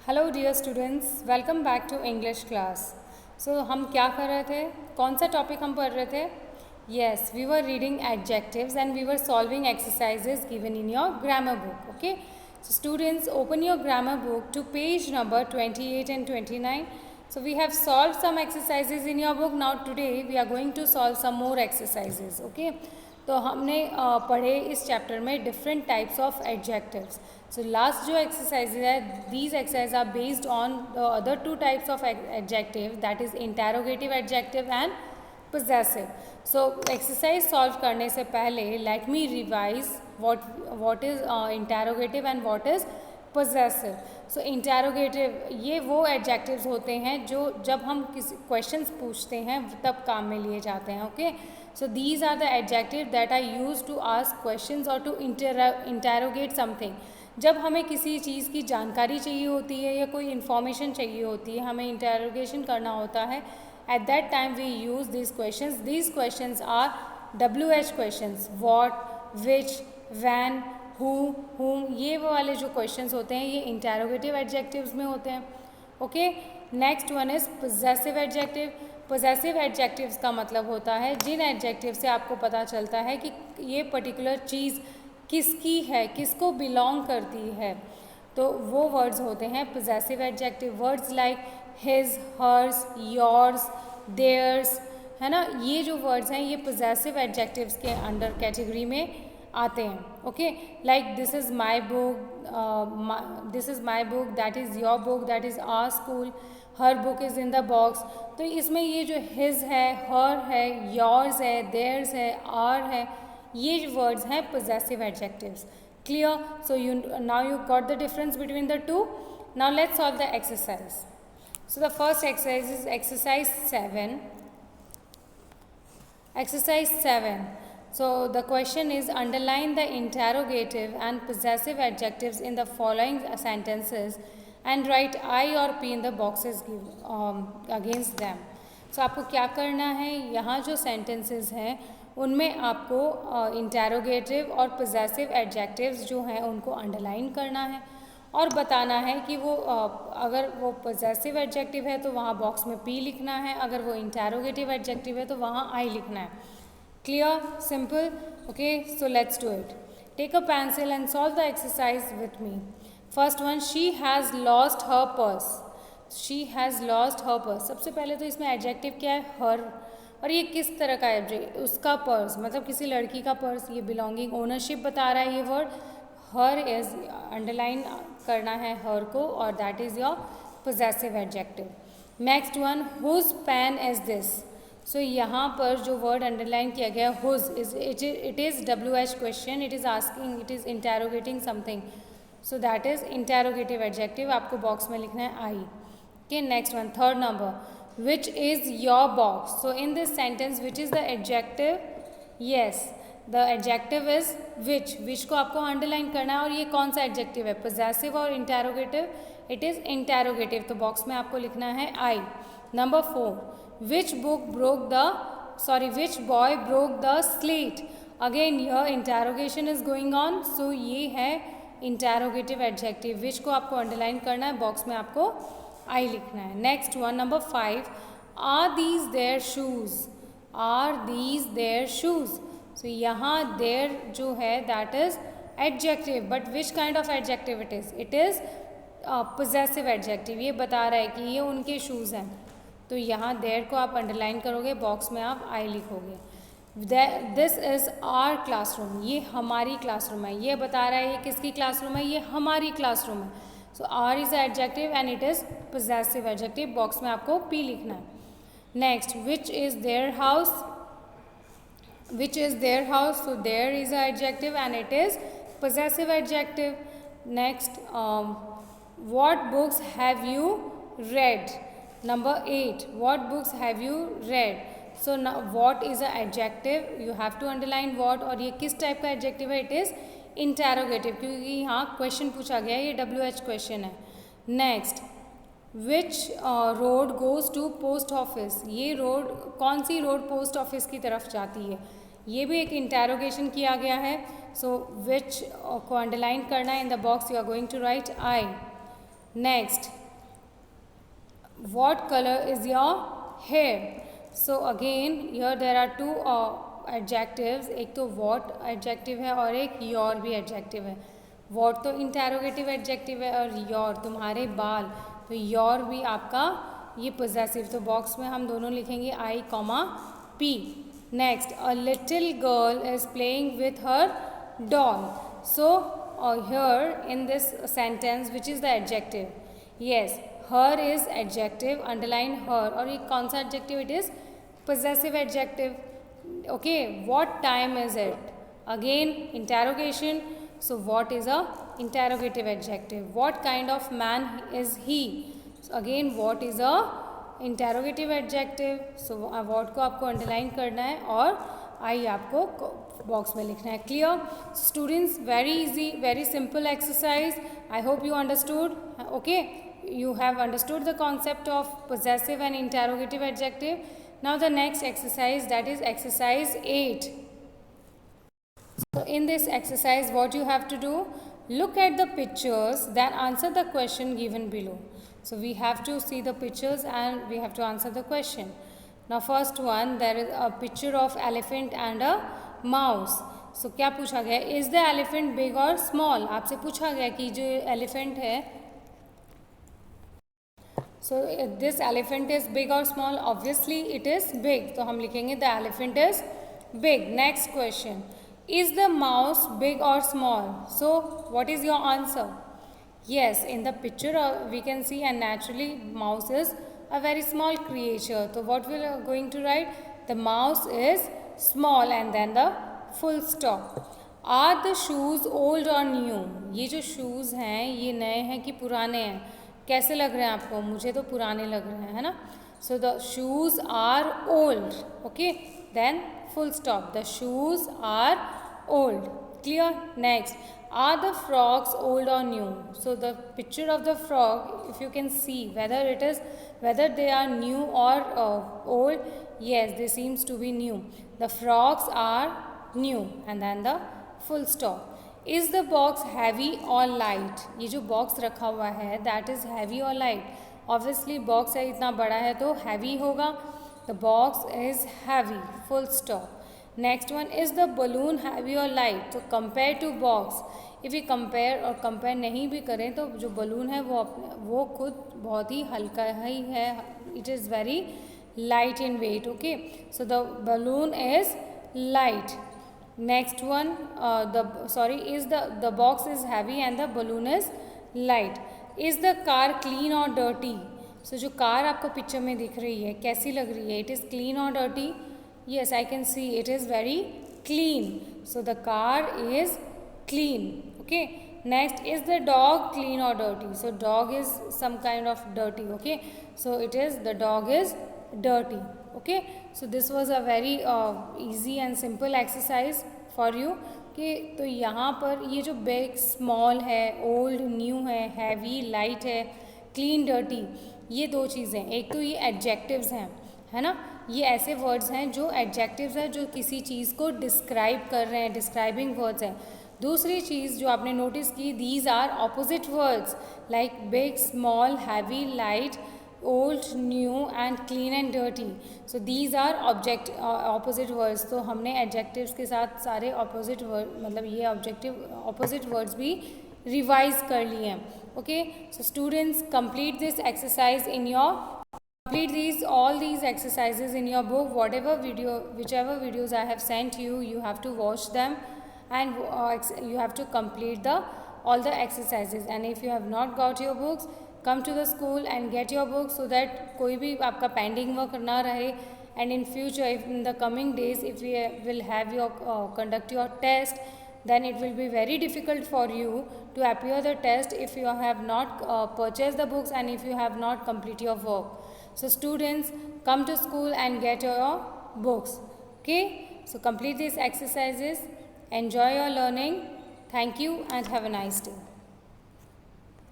Hello dear students, welcome back to English class. So हम क्या कर रहे थे, कौन सा टॉपिक हम पढ़ रहे थे? Yes, we were reading adjectives and we were solving exercises given in your grammar book. Okay, so students, open your grammar book to page number 28 and 29. So we have solved some exercises in your book. Now today we are going to solve some more exercises. Okay, तो हमने पढ़े इस chapter में different types of adjectives. So last जो exercise है, these exercise are based on the other two types of adjective, that is interrogative adjective and possessive. So exercise solve करने से पहले let me revise what is interrogative and what is possessive. So interrogative ये वो adjectives होते हैं जो जब हम किसी questions पूछते हैं तब काम में लिए जाते हैं. Okay, so these are the adjectives that are used to ask questions or to interrogate something. जब हमें किसी चीज़ की जानकारी चाहिए होती है या कोई इन्फॉर्मेशन चाहिए होती है, हमें इंटेरोगेशन करना होता है. At that time we use these questions. These questions are WH questions. What, which, when, who, whom. ये वो वाले जो questions होते हैं ये interrogative adjectives में होते हैं. Okay, next one is possessive adjective. Possessive adjectives का मतलब होता है जिन adjectives से आपको पता चलता है कि ये particular चीज़ किसकी है, किसको belong करती है, तो वो वर्ड्स होते हैं possessive adjective. Words like his, hers, yours, theirs, है ना, ये जो वर्ड्स हैं ये possessive adjectives के अंडर कैटेगरी में आते हैं. Okay, like this is my book, this is my book, that is your book, that is our school, her book is in the box. तो इसमें ये जो his है, her है, yours है, theirs है, our है, ये वर्ड्स हैं possessive adjectives. Clear? So now you got the difference between the two. Now let's solve the exercise. So the first exercise is exercise 7. Exercise 7. So the question is, underline the interrogative and possessive adjectives in the following sentences and write I or P in the boxes against them. So आपको क्या करना है, यहाँ जो sentences हैं उनमें आपको interrogative और possessive adjectives जो हैं उनको underline करना है और बताना है कि वो अगर वो possessive adjective है तो वहाँ बॉक्स में P लिखना है, अगर वो interrogative adjective है तो वहाँ I लिखना है. Clear? Simple? Okay, so let's do it. Take a pencil and solve the exercise with me. First one, she has lost her purse. She has lost her purse. सबसे पहले तो इसमें adjective क्या है? her. और ये किस तरह का है? उसका पर्स, मतलब किसी लड़की का पर्स. ये बिलोंगिंग, ओनरशिप बता रहा है ये वर्ड. हर इज अंडरलाइन करना है हर को और that is your possessive adjective. Next one, whose pen is this. So यहाँ पर जो वर्ड अंडरलाइन किया गया whose is it is WH question. It is asking, it is interrogating something, so that is interrogative adjective. आपको box में लिखना है I. Okay, next one, third number, which is your box. So in this sentence, which is the adjective? Yes, the adjective is which. which को आपको underline करना है और ये कौन सा adjective है, possessive और interrogative? It is interrogative. तो बॉक्स में आपको लिखना है I. Number 4, which boy broke the slate. Again here interrogation is going on, so ये है interrogative adjective. which को आपको underline करना है, बॉक्स में आपको आई लिखना है. Next one, number 5, are these their shoes. Are these their shoes. So यहाँ देयर जो है that is adjective, but which kind of adjective it is? It is possessive adjective. ये बता रहा है कि ये उनके शूज़ हैं, तो यहाँ देयर को आप अंडरलाइन करोगे, बॉक्स में आप आई लिखोगे. This is are classroom. ये हमारी क्लासरूम है. ये बता रहा है ये किसकी क्लासरूम है, ये हमारी क्लासरूम है. So our is adjective and it is possessive adjective. Box में आपको पी लिखना है. Next, which is their house. Which is their house. So their is adjective and it is possessive adjective. Next, what books have you read. Number 8, what books have you read. So what is a adjective, you have to underline what. और ये किस type का adjective है? It is interrogative, क्योंकि यहाँ question पूछा गया है, ये WH क्वेश्चन है. Next, which road goes to post office. ये रोड, कौन सी रोड पोस्ट ऑफिस की तरफ जाती है, ये भी एक इंटेरोगेशन किया गया है. सो विच को अंडरलाइन करना है. In the box you are going to write I. Next, what color is your hair? So again here there are two adjectives. एक तो what adjective है और एक your भी adjective है. What तो interrogative adjective है और your तुम्हारे बाल, तो your भी आपका ये possessive. तो बॉक्स में हम दोनों लिखेंगे I, P. Next, a little girl is playing with her doll. So here in this sentence, which is the adjective? Yes, her is adjective, underline her. और ये कौन सा adjective it is? Possessive adjective. Okay, what time is it? Again, interrogation. So what is a interrogative adjective? What kind of man is he? So again, what is a interrogative adjective? So what को आपको underline करना है और I आपको box में लिखना है. Clear students? Very easy, very simple exercise. I hope you understood. Okay, you have understood the concept of possessive and interrogative adjective. Now the next exercise, that is exercise 8. So in this exercise what you have to do, look at the pictures, then answer the question given below. So we have to see the pictures and we have to answer the question. Now first one, there is a picture of elephant and a mouse. So क्या पूछा गया? Is the elephant big or small? आपसे पूछा गया कि जो elephant है, so this elephant is big or small? Obviously it is big. तो हम लिखेंगे the elephant is big. Next question, is the mouse big or small? So what is your answer? Yes, in the picture we can see, and naturally mouse is a very small creature. So what we are going to write? The mouse is small and then the full stop. Are the shoes old or new? ये जो shoes हैं ये नए हैं कि पुराने हैं? कैसे लग रहे हैं आपको? मुझे तो पुराने लग रहे हैं, है ना? So the shoes are old. Okay, then full stop. The shoes are old. Clear? Next, are the frogs old or new? So the picture of the frog, if you can see whether they are new or old. Yes, they seems to be new. The frogs are new and then the full stop. Is the box heavy or light? ये जो box रखा हुआ है that is heavy or light? Obviously box है इतना बड़ा है तो heavy होगा. The box is heavy. Full stop. Next one, is the balloon heavy or light? तो compare to box. If we compare और compare नहीं भी करें तो जो balloon है वो खुद बहुत ही हल्का ही है. It is very light in weight. Okay, so the balloon is light. Next one, is the box is heavy and the balloon is light. Is the car clean or dirty? So जो car आपको picture में दिख रही है कैसी लग रही है? It is clean or dirty? Yes, I can see it is very clean. So the car is clean. Okay. Next, is the dog clean or dirty? So dog is some kind of dirty. Okay. So the dog is dirty. Okay. So this was a very easy and simple exercise for you. कि तो यहाँ पर ये जो big, small है, old, new है, heavy, light है, clean, dirty, ये दो चीज़ें. एक तो ये adjectives हैं, है ना? ये ऐसे words हैं जो adjectives हैं जो किसी चीज़ को describe कर रहे हैं, describing words हैं. दूसरी चीज़ जो आपने notice की, these are opposite words like big, small, heavy, light, old, new and clean and dirty. So these are opposite words. तो हमने adjectives के साथ सारे opposite word मतलब ये opposite words भी revise कर लिए हैं. Okay, so students, complete this exercise in your all these exercises in your book. Whichever videos I have sent you, you have to watch them and you have to complete all the exercises. And if you have not got your books, come to the school and get your books so that कोई भी आपका pending work ना रहे. And in future, if in the coming days, if we will have your conduct your test, then it will be very difficult for you to appear the test if you have not purchased the books and if you have not complete your work. So students, come to school and get your books. Okay, so complete these exercises, enjoy your learning. Thank you and have a nice day.